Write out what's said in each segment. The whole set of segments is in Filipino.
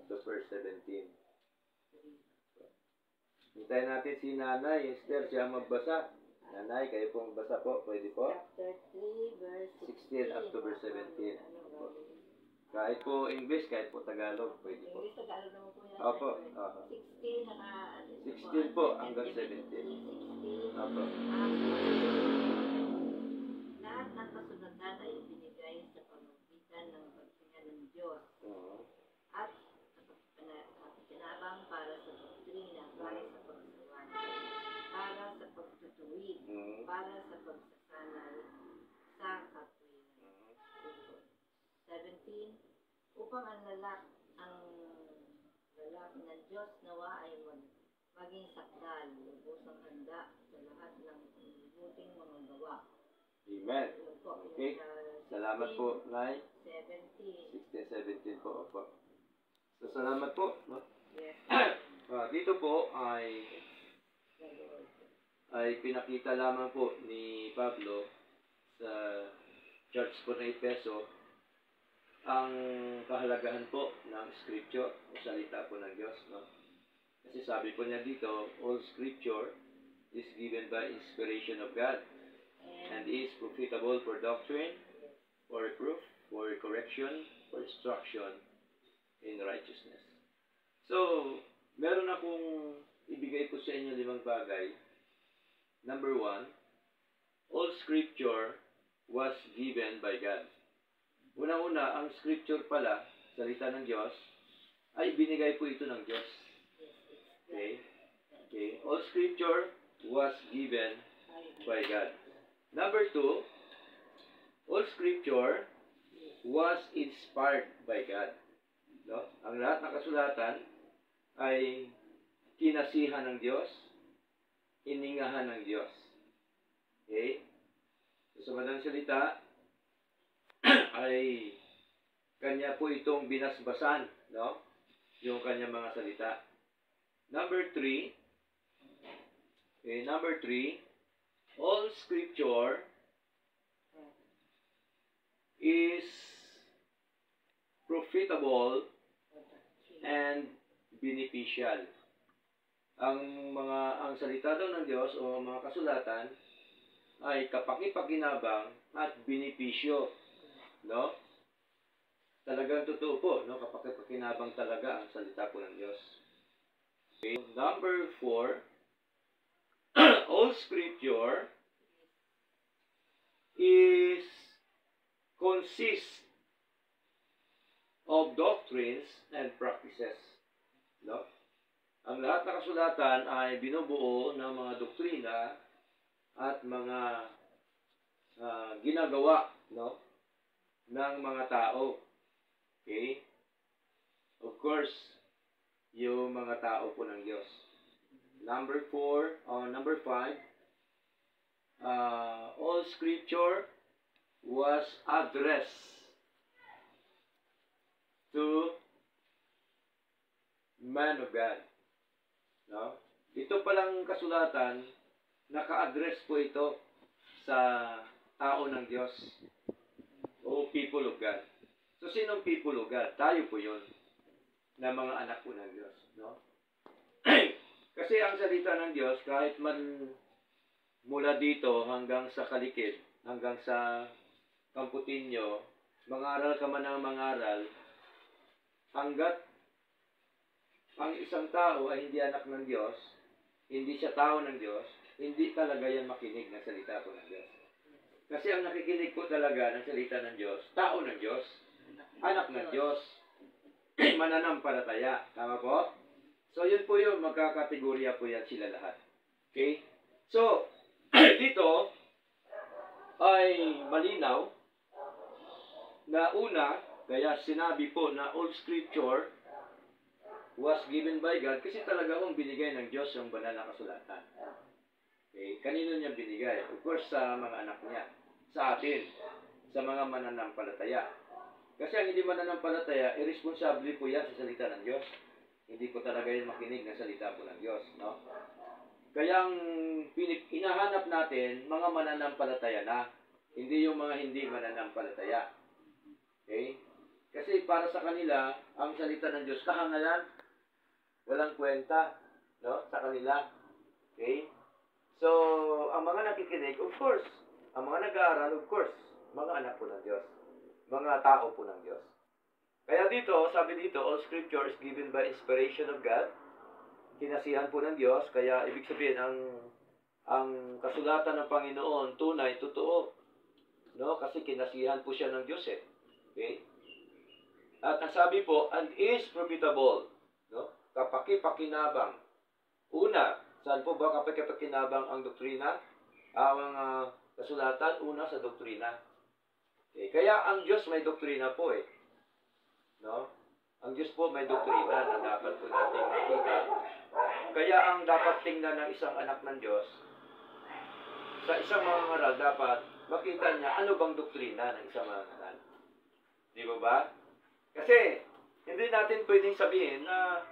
October 17. Hintayin natin si Nanay Esther, siya magbasa. Nanay, kayo pong magbasa po. Pwede po? Chapter 3, verse 16, October 17. Kahit po English, kahit po Tagalog, pwede po. English, Tagalog naman po yan. Opo. 16, saka 16 po, hanggang 17. 16. Opo. Lahat ng kasulatan ay binigay sa pamamagitan ng paghinga ng Diyos. At pinabang para sa doktrina, para sa pagsawan, para sa pagtutuwid, para sa pagsasanay sa katwiran. 17, upang ang lalaki ng Diyos nawa ay maging sakdal, lubusang handa sa lahat ng buting mga gawa. Amen. Okay. Salamat po, Nay. 16, 17 po. Opo. So, salamat po. No? Yes. Dito po ay pinakita lamang po ni Pablo sa church po na Efeso ang kahalagahan po ng scripture o salita po ng Diyos. No? Kasi sabi po niya dito, all scripture is given by inspiration of God and is profitable for doctrine, for reproof, for correction, for instruction in righteousness. So, meron akong ibigay po sa inyo 5 bagay. Number 1, all scripture was given by God. Una-una, ang scripture pala, salita ng Diyos, ay binigay po ito ng Diyos. Okay? Okay. All scripture was given by God. Number 2, all scripture was inspired by God. No? Ang lahat ng kasulatan ay kinasihan ng Diyos, iningahan ng Diyos. Okay? So, sa madaling salita, ay kanya po itong binasbasan, no? Yung kanya mga salita. Number 3, all scripture is profitable and beneficial. Ang salita daw ng Diyos o mga kasulatan ay kapakipakinabang at benepisyo. No? Talagang totoo po, no? Kapakipakinabang talaga ang salita po ng Diyos. Okay. Number 4, all scripture consists of doctrines and practices. No? Ang lahat ng kasulatan ay binubuo ng mga doktrina at mga ginagawa, no, ng mga tao. Okay? Of course, yung mga tao po ng Diyos. Number 5, all scripture was addressed to man of God. No? Ito palang kasulatan, naka-address po ito sa tao ng Diyos o people of God. So, sinong people of God? Tayo po yun, na mga anak po ng Diyos. No? Kasi ang salita ng Diyos, kahit man mula dito hanggang sa Kalikid, hanggang sa Campotinho, mangaral ka man ng mangaral, hanggat ang isang tao ay hindi anak ng Diyos, hindi siya tao ng Diyos, hindi talaga yan makinig ng salita po ng Diyos. Kasi ang nakikinig po talaga ng salita ng Diyos, tao ng Diyos, anak ng Diyos, mananampalataya. Tama po? So, yun po yun, magkakategorya po yan sila lahat. Okay? So, dito ay malinaw na una, kaya sinabi po na all scripture was given by God kasi talaga kung binigay ng Diyos yung banal na kasulatan. Okay? Kanino niya binigay? Of course, sa mga anak niya. Sa atin. Sa mga mananampalataya. Kasi ang hindi mananampalataya, irresponsable po yan sa salita ng Diyos. Hindi ko talaga yung makinig na salita po ng Diyos. No? Kaya ang hinahanap natin, mga mananampalataya na. Hindi yung mga hindi mananampalataya. Okay? Kasi Kasi para sa kanila, ang salita ng Diyos, kahangalan, walang kwenta, no? Sa kanila. Okay? So, ang mga nakikinig, of course, ang mga nag-aaral, of course, mga anak po ng Diyos. Mga tao po ng Diyos. Kaya dito, sabi dito, all scripture is given by inspiration of God. Kinasihan po ng Diyos, kaya ibig sabihin, ang kasulatan ng Panginoon, tunay, totoo. No? Kasi kinasihan po siya ng Diyos eh. Okay? At ang sabi po, and is profitable. No? Kapaki-pakinabang. Una, saan po ba kapaki-pakinabang ang doktrina? Ang kasulatan, una sa doktrina. Okay? Kaya ang Diyos may doktrina po eh. No? Ang Diyos po may doktrina na dapat po natin makita. Kaya ang dapat tingnan ng isang anak ng Diyos, sa isang mangangaral dapat makita niya ano bang doktrina ng isang mangangaral. Di ba ba? Kasi hindi natin pwedeng sabihin na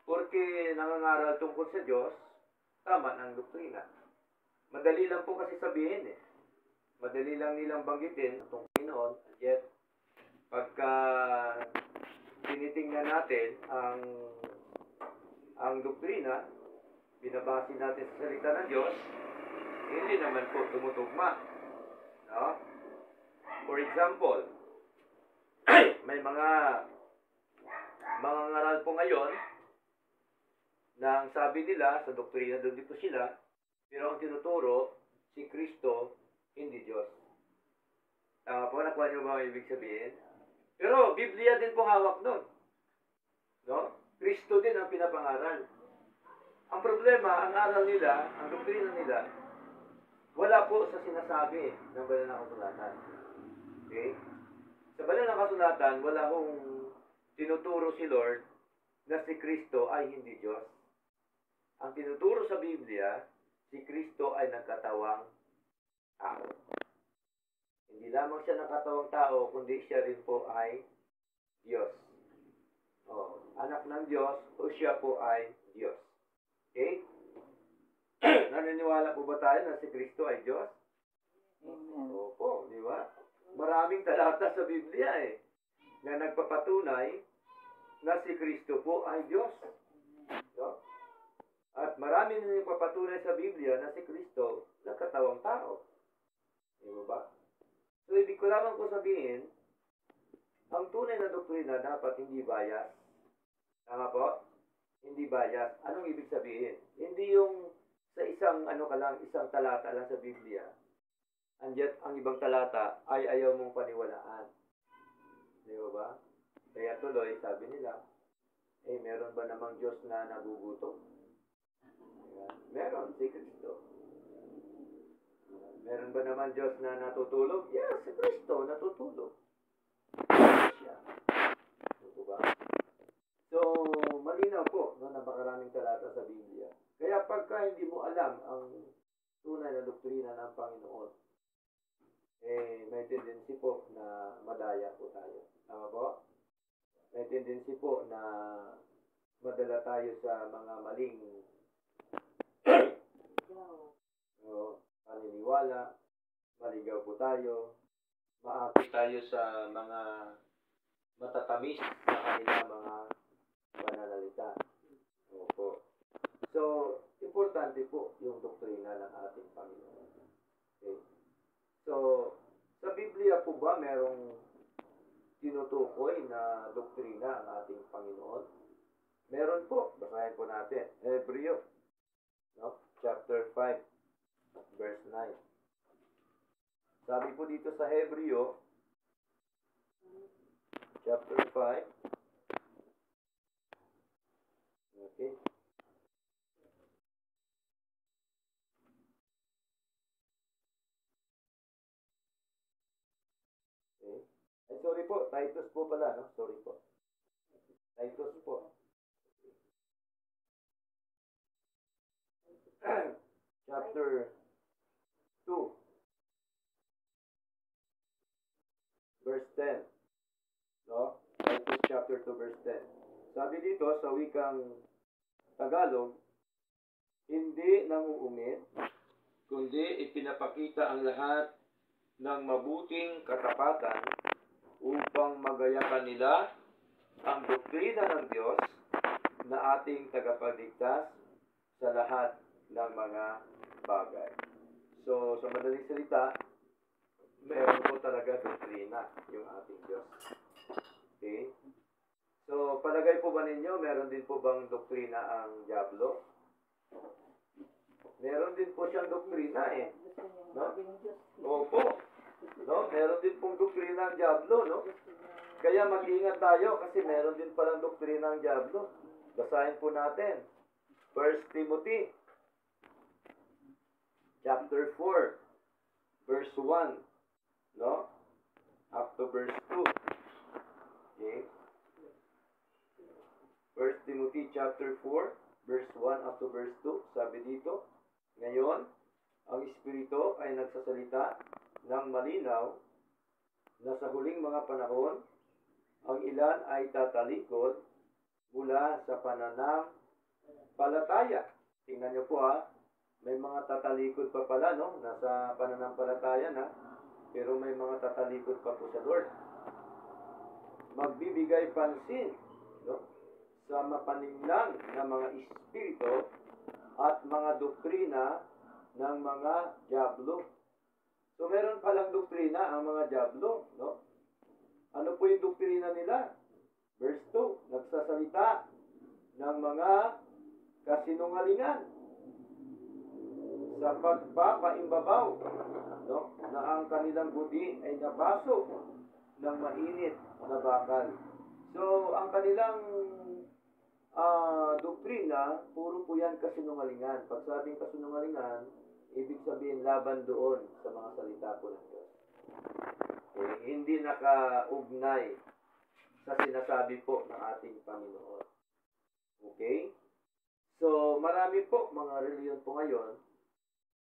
porque nangangaral tungkol sa Diyos, tama ng doktrina. Madali lang po kasi sabihin eh. Madali lang nilang banggitin itong Panginoon. And yet, pagka tinitingnan natin ang doktrina, binabase natin sa salita ng Diyos, hindi naman po tumutugma. No? For example, may mga ngaral po ngayon na ang sabi nila sa doktrina doon dito sila, pero ang tinuturo, si Kristo, hindi Diyos. Tama po, nakuha niyo ba ang ibig sabihin? Pero Biblia din po hawak doon. No? Kristo din ang pinapangaral. Ang problema, ang aral nila, ang doktrina nila, wala po sa sinasabi ng banal na kasulatan. Okay? Sa banal na kasulatan, wala hong tinuturo si Lord na si Kristo ay hindi Diyos. Ang tinuturo sa Biblia, si Kristo ay nagkatawang tao. Hindi lamang siya nakatawang tao, kundi siya rin po ay Diyos. Anak ng Diyos, o siya po ay Diyos. Okay? Naniniwala po ba tayo na si Kristo ay Diyos? Opo, di ba? Maraming talata sa Biblia na nagpapatunay na si Kristo po ay Diyos. No? At marami na nagpapatunay sa Biblia na si Kristo nagkatawang tao. Di ba? So, ibig ko lamang po sabihin, ang tunay na doktrina dapat hindi bias. Tama po? Hindi bias. Anong ibig sabihin? Hindi yung sa isang isang talata lang sa Biblia. Andiyan ang ibang talata ay ayaw mong paniwalaan. Di ba? Kaya tuloy, sabi nila, meron ba namang Diyos na nagugutom? Meron, si Kristo. Meron ba naman Diyos na natutulog? Yes, si Kristo natutulog. Siya. Diba? So, malinaw po, napakaraming talata sa Biblia. Kaya pagka hindi mo alam ang tunay na doktrina ng Panginoon, may tendency po na madaya po tayo. Tama po? May tendency po na madala tayo sa mga maling paniniwala, maligaw po tayo, maakit tayo sa mga matatamis na kanilang mga pananalita. Opo. So, importante po yung doktrina ng ating Panginoon. Okay. So, sa Biblia po ba merong tinutukoy na doktrina ang ating Panginoon? Meron po. Basahin po natin. Hebreo, no? Chapter 5. Verse 9. Sabi po dito sa Hebreo, chapter 5. Okay. Ay, sorry po. Titus po pala, no? Sorry po. Titus po. Chapter 2. Verse 10. No? Titus chapter 2 verse 10. Sabi dito sa wikang Tagalog, hindi nanguumit, kundi ipinapakita ang lahat ng mabuting katapatan upang magayakan nila ang doktrina ng Diyos na ating tagapagligtas sa lahat ng mga bagay. So, sa madaling salita, meron po talaga doktrina yung ating Diyos. Okay? So, palagay po ba ninyo, meron din po bang doktrina ang Diablo? Meron din po siyang doktrina eh. No? Opo. No? Meron din pong doktrina ang Diablo, no? Kaya mag-ingat tayo kasi meron din palang doktrina ang Diablo. Basahin po natin. 1 Timothy chapter 4 verse 1, no? Up to verse 2. Okay? 1 Timothy chapter 4 verse 1 up to verse 2, sabi dito, ngayon, ang Espiritu ay nagsasalita ng malinaw na sa huling mga panahon, ang ilan ay tatalikod mula sa pananampalataya. Tingnan niyo po may mga tatalikod pa pala, no? Nasa pananampalataya na, pero may mga tatalikod pa po sa Lord. Magbibigay pansin, no? Sa mapaninglang na mga espiritu at mga doktrina ng mga Diablo. So, meron palang doktrina ang mga Diablo, no? Ano po yung doktrina nila? Verse 2, nagsasalita ng mga kasinungalingan sa pagpapaimbabaw, no? Na ang kanilang budi ay napasok ng mainit na bakal. So, ang kanilang doktrina, puro po yan kasinungalingan. Pag sabing kasinungalingan, ibig sabihin laban doon sa mga salita po ng Diyos. Okay? Hindi nakaugnay sa sinasabi po ng ating Panginoon. Okay? So, marami po mga reliyon po ngayon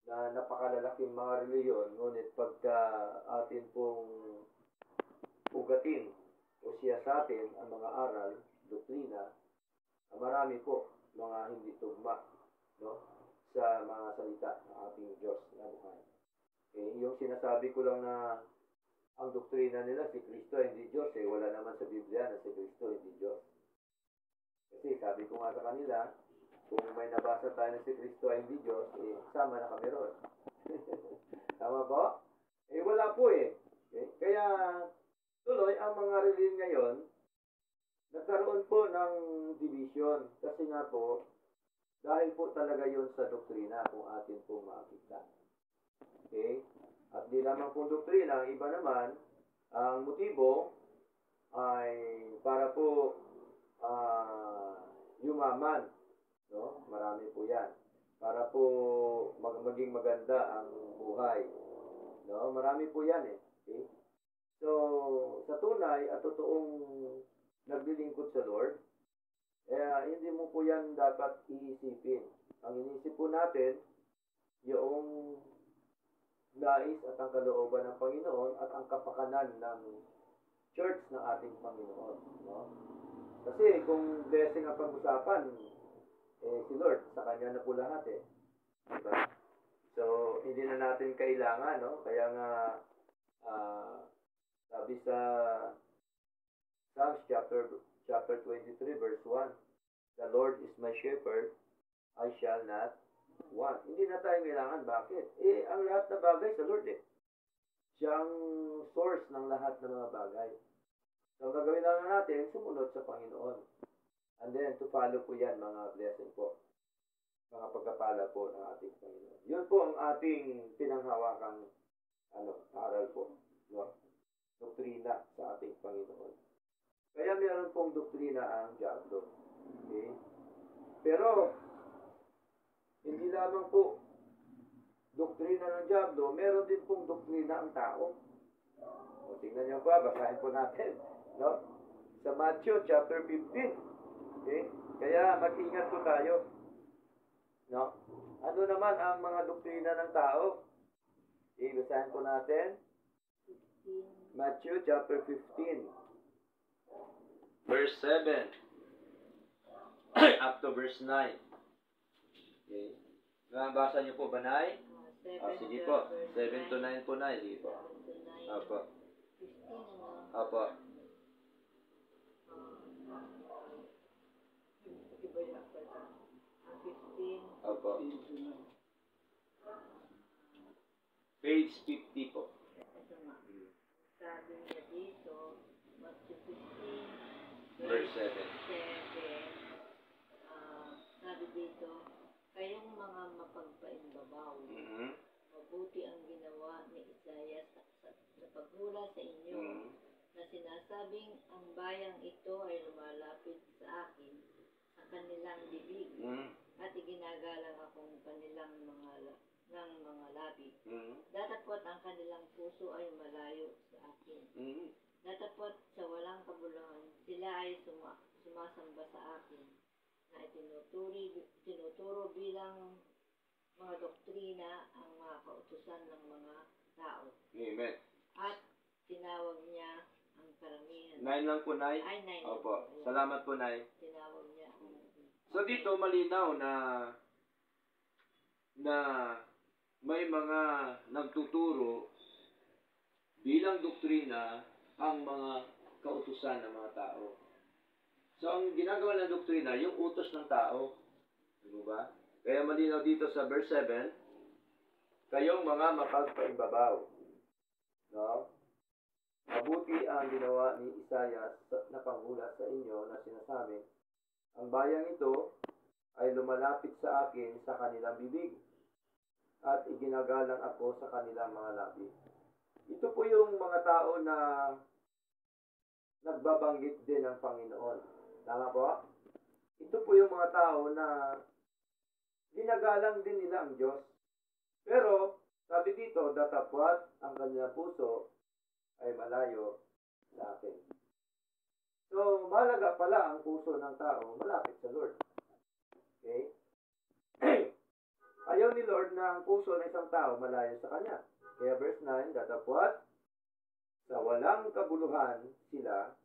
na napakalalaking mga reliyon, ngunit pagka atin pong ugatin o siyasatin ang mga aral, doktrina, marami po mga hindi tugma, no, sa mga salita ng ating Diyos na buhay. Okay? Yung sinasabi ko lang na ang doktrina nila si Kristo hindi Diyos, wala naman sa Biblia na si Kristo hindi Diyos. Kasi sabi ko nga sa kanila, kung may nabasa tayo na si Kristo ay hindi Diyos, sama na kami ron. Tama po? Wala po Okay? Kaya, tuloy, ang mga reliyon ngayon, nagkaroon po ng division. Kasi nga po, dahil po talaga yon sa doktrina kung atin po makikita. Okay? At di lamang po doktrina, ang iba naman, ang motibo ay para po yumaman. No? Marami po yan. Para po maging maganda ang buhay. No? Marami po yan Okay? So, sa tunay at totoong naglilingkod sa Lord, hindi mo po yan dapat iisipin. Ang inisip po natin, yung nais at ang kalooban ng Panginoon at ang kapakanan ng church ng ating Panginoon. No? Kasi kung blessing ang pag-usapan, si Lord, sa Kanya na po lahat Diba? So, hindi na natin kailangan, no? Kaya nga, sabi sa Psalms chapter 23, verse 1, the Lord is my shepherd, I shall not want. Hindi na tayo kailangan. Bakit? Ang lahat na bagay sa Lord Siya ang source ng lahat ng mga bagay. So, ang gagawin lang natin, sumunod sa Panginoon. And then, to follow po yan, mga blessing po. Mga pagkapala po ng ating Panginoon. Yun po ang ating pinanghawakang aral po. No? Doktrina sa ating Panginoon. Kaya meron pong doktrina ang Diablo. Okay? Pero, hindi lamang po doktrina ng Diablo, meron din pong doktrina ang tao. O, tingnan niyo pa, basahin po natin. No? Sa Matthew chapter 15. Okay? Kaya mag-ingat po tayo. No? Ano naman ang mga doktrina ng tao? Basahin po natin. Matthew chapter 15. Verse 7. Up to verse 9. Okay. Nabasa niyo po ba, Nay? Sige po. 7 to 9 po, Nay. Sige po. Opo. 15 ano? Opo. Iba yung pala. 15. Opo. Page 50 po. Ito nga. Sabi niya dito, Matthew 15, Verse 7. 7, sabi dito, kayong mga mapagpaimbabaw, Mm-hmm. mabuti ang ginawa ni Isaiah sa paghula sa inyo, Mm-hmm. na sinasabing ang bayang ito ay lumalapit sa akin sa kanilang bibig, Mm-hmm. at iginagalang akong kanilang ng mga labi. Mm-hmm. Datapwat ang kanilang puso ay malayo sa akin. Mm-hmm. Datapwat sa walang kabuluhan, sila ay sumasamba sa akin, na itinuturo bilang mga doktrina ang mga kautusan ng mga tao. Amen. At tinawag niya ang karamihan. 9 lang po, Nay. Ay, 9. Opo. Salamat po, Nay. Tinawag niya ang... So dito malinaw na may mga nagtuturo bilang doktrina ang mga kautusan ng mga tao. So ang ginagawa ng doktrina, yung utos ng tao. Diba ba? Kaya malinaw dito sa verse 7, kayong mga mapagpaimbabaw. No? Mabuti ang ginawa ni Isaiah na panghula sa inyo na sinasabi, ang bayang ito ay lumalapit sa akin sa kanilang bibig at iginagalang ako sa kanilang mga labi. Ito po yung mga tao na nagbabanggit din ng Panginoon. Tama po? Ito po yung mga tao na ginagalang din nila ang Diyos. Pero, sabi dito, datapwat ang kanilang puso ay malayo sa akin. So, mahalaga pala ang puso ng tao malapit sa Lord. Okay? Ayaw ni Lord na ang puso ng isang tao malayo sa Kanya. Kaya verse 9, datapwat sa walang kabuluhan sila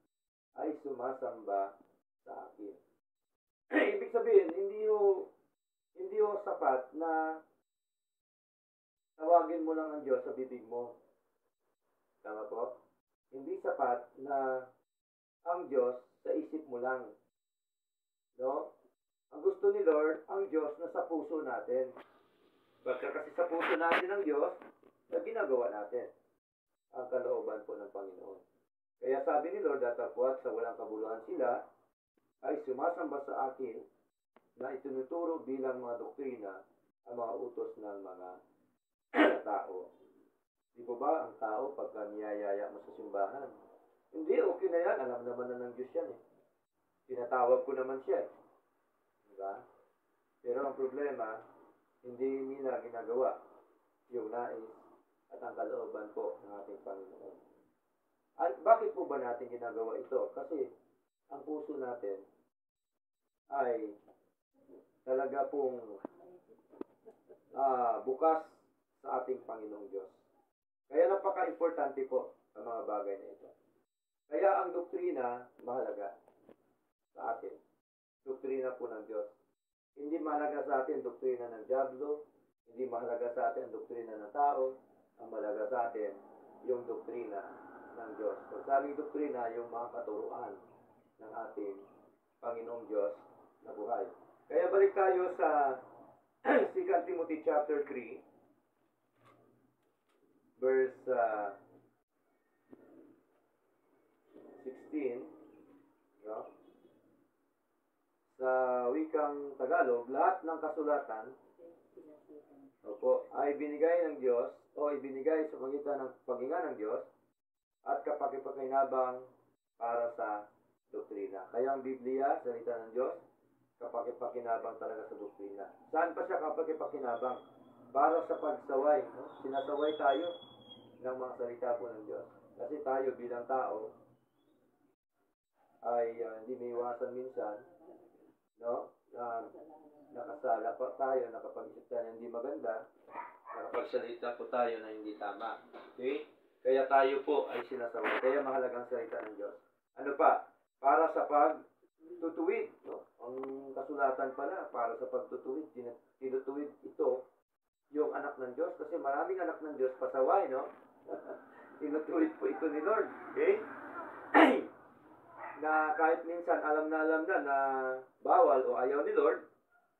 ay sumasamba sa akin. Ibig sabihin, hindi ho sapat na tawagin mo lang ang Diyos sa bibig mo. Tama po? Hindi sapat na ang Diyos sa isip mo lang. No? Ang gusto ni Lord, ang Diyos na sa puso natin. Basta kasi sa puso natin ang Diyos, na ginagawa natin ang kalooban po ng Panginoon. Kaya sabi ni Lord, datapwat sa walang kabuluhan sila, ay sumasamba sa akin na itinuturo bilang mga doktrina ang mga utos ng mga tao. Di po ba ang tao pagka niyayaya mo sa simbahan? Hindi, okay na yan. Alam naman na ng Diyos yan eh. Tinatawag ko naman siya eh. Diba? Pero ang problema, hindi nila ginagawa yung nais at ang kalooban po ng ating Panginoon. At bakit po ba natin ginagawa ito? Kasi ang puso natin ay talaga pong bukas sa ating Panginoong Diyos. Kaya napaka-importante po ang mga bagay na ito. Kaya ang doktrina mahalaga sa atin. Doktrina po ng Diyos. Hindi mahalaga sa atin doktrina ng diablo, hindi mahalaga sa atin doktrina ng tao, ang mahalaga sa atin yung doktrina ng Diyos. Pag sabing doktrina, yung mga katuruan ng ating Panginoong Diyos na buhay. Kaya balik tayo sa 2 Timothy chapter 3, verse 16, no? Sa wikang Tagalog, lahat ng kasulatan ay binigay ng Diyos o ibinigay sa pagitan ng paghinga ng Diyos at kapakipakinabang para sa doktrina. Kaya ang Biblia, salita ng Diyos, kapakipakinabang talaga sa doktrina. Saan pa siya kapakipakinabang? Para sa pagsaway. No? Sinasaway tayo ng mga salita po ng Diyos. Kasi tayo bilang tao ay hindi may iwasan minsan, no? Nakasala pa tayo, nakapag-isip tayo na hindi maganda, nakapagsalita po tayo na hindi tama. Okay? Kaya tayo po ay sinasaway. Kaya mahalagang salita ng Diyos. Ano pa? Para sa pagtutuwid. No? Ang kasulatan pala, para sa pagtutuwid. Tinutuwid ito yung anak ng Diyos. Kasi maraming anak ng Diyos pasaway, no? tinutuwid po ito ni Lord. Okay? Na kahit minsan alam na bawal o ayaw ni Lord,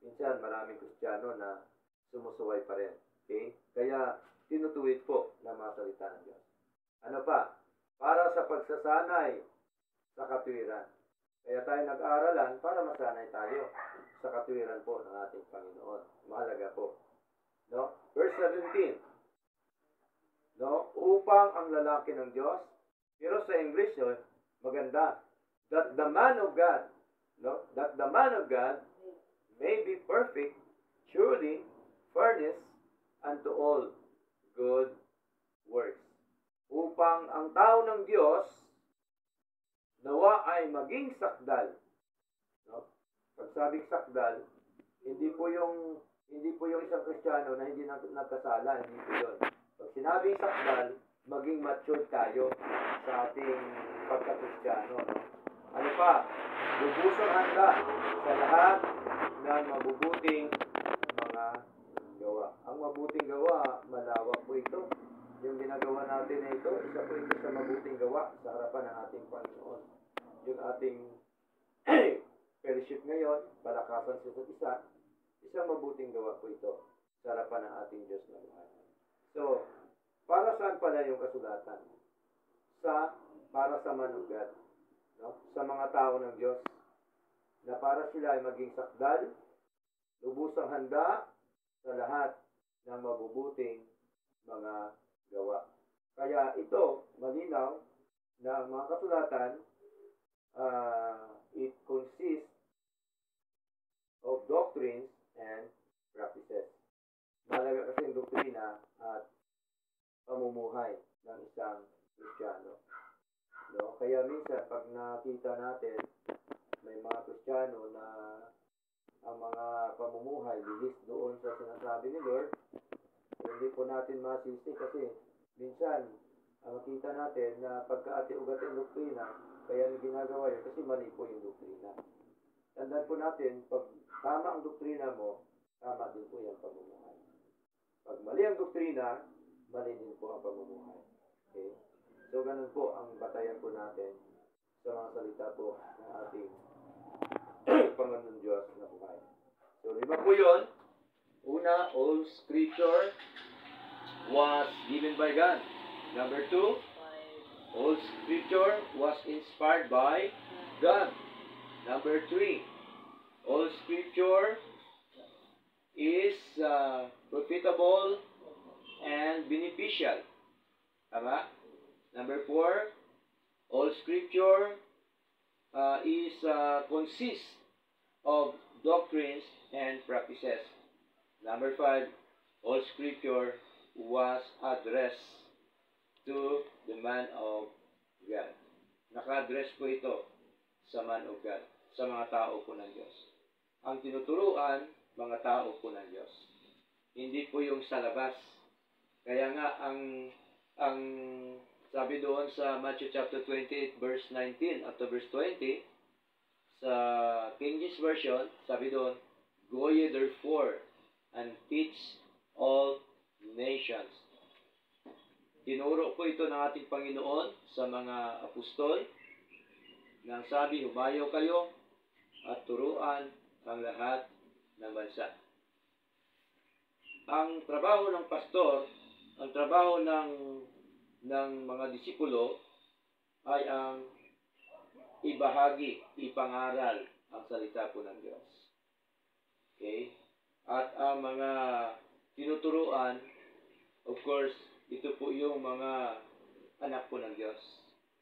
minsan maraming Kristiyano na sumusuway pa rin. Okay? Kaya tinutuwid po na mga salita ng Diyos. Ano pa? Para sa pagsasanay sa katwiran. Kaya tayo nag-aaralan para masanay tayo sa katwiran po ng ating Panginoon. Mahalaga po. No? Verse 17. No? Upang ang lalaki ng Diyos, pero sa English yun, maganda. That the man of God, no? That the man of God may be perfect, truly furnished unto all good works. Upang ang tao ng Diyos nawa ay maging sakdal. No? Pag sabing sakdal, hindi po yung isang Kristiyano na hindi nagkasala, hindi po yun. Pag sinabing sakdal, maging matured tayo sa ating pagka-Kristiyano. No? Ano pa? Lubusang handa sa lahat ng mabubuting mga gawa. Ang mabuting gawa, malawak po ito. Yung ginagawa natin na ito, isa po ito sa mabuting gawa sa harapan ng ating Panginoon. Yung ating fellowship ngayon, palakasan sa isa't isa, isang mabuting gawa po ito sa harapan ng ating Diyos na buhay. So, para saan pala yung kasulatan? Para sa manugad. No? Sa mga tao ng Diyos, na para sila ay maging sakdal, lubusang handa sa lahat ng mabubuting mga gawa. Kaya ito, malinaw na ang mga kasulatan, it consists of doctrines and practices. Mahalaga kasi yung doktrina at pamumuhay ng isang Kristiyano. No? Kaya minsan, pag nakita natin, may mga Kristiyano na ang mga pamumuhay lihis doon sa sinasabi ni Lord, hindi po natin masisi kasi minsan, makita natin na pagka-ati-ugat ang doktrina, kaya yung ginagawa yun kasi mali po yung doktrina. Tandaan po natin, pag tama ang doktrina mo, tama din po yung pamumuhay. Pag mali ang doktrina, mali din po ang pamumuhay. Okay? So, ganun po ang batayan po natin sa mga salita po ng ating Panginoon Diyos na buhay. So, 5 po yun. Una, all scripture was given by God. Number 2, all scripture was inspired by God. Number 3, all scripture is profitable and beneficial. Tama? Number 4, all scripture consists of doctrines and practices. Number 5, all scripture was addressed to the man of God. Naka-address po ito sa man of God, sa mga tao po ng Diyos. Ang tinuturuan, mga tao po ng Diyos. Hindi po yung sa labas. Kaya nga, ang sabi doon sa Matthew chapter 28, verse 19 at verse 20, sa King James Version, sabi doon, go ye therefore and teach all nations. Tinuro po ito ng ating Panginoon sa mga apostol, nang sabi, humayo kayo at turuan ang lahat ng bansa. Ang trabaho ng pastor, ang trabaho ng mga disipulo ay ang ibahagi, ipangaral ang salita po ng Diyos. Okay? At ang mga tinuturuan, of course, ito po yung mga anak po ng Diyos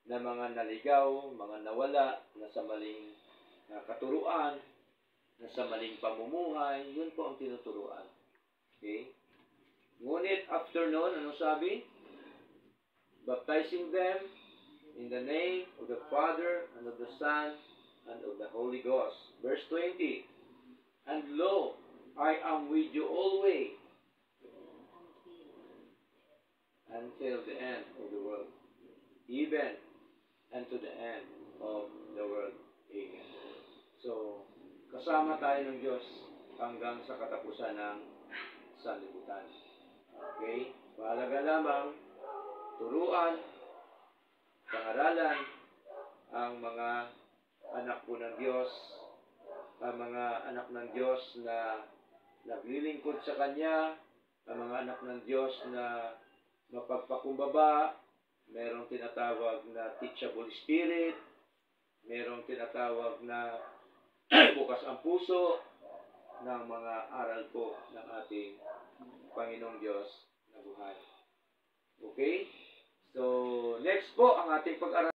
na mga naligaw, mga nawala, nasa maling katuruan, nasa maling pamumuhay, yun po ang tinuturuan. Okay? Ngunit after noon, ano sabi? Baptizing them in the name of the Father, and of the Son, and of the Holy Ghost. Verse 20, and lo, I am with you always, until the end of the world, even unto the end of the world. Amen. So, kasama tayo ng Diyos hanggang sa katapusan ng sanlibutan. Okay? Mahalaga lamang turuan, pangaralan ang mga anak po ng Diyos, ang mga anak ng Diyos na naglilingkod sa Kanya, ang mga anak ng Diyos na mapagpakumbaba, merong tinatawag na teachable spirit, merong tinatawag na bukas ang puso ng mga aral po ng ating Panginoong Diyos na buhay. Okay? So, next po ang ating pag-aral.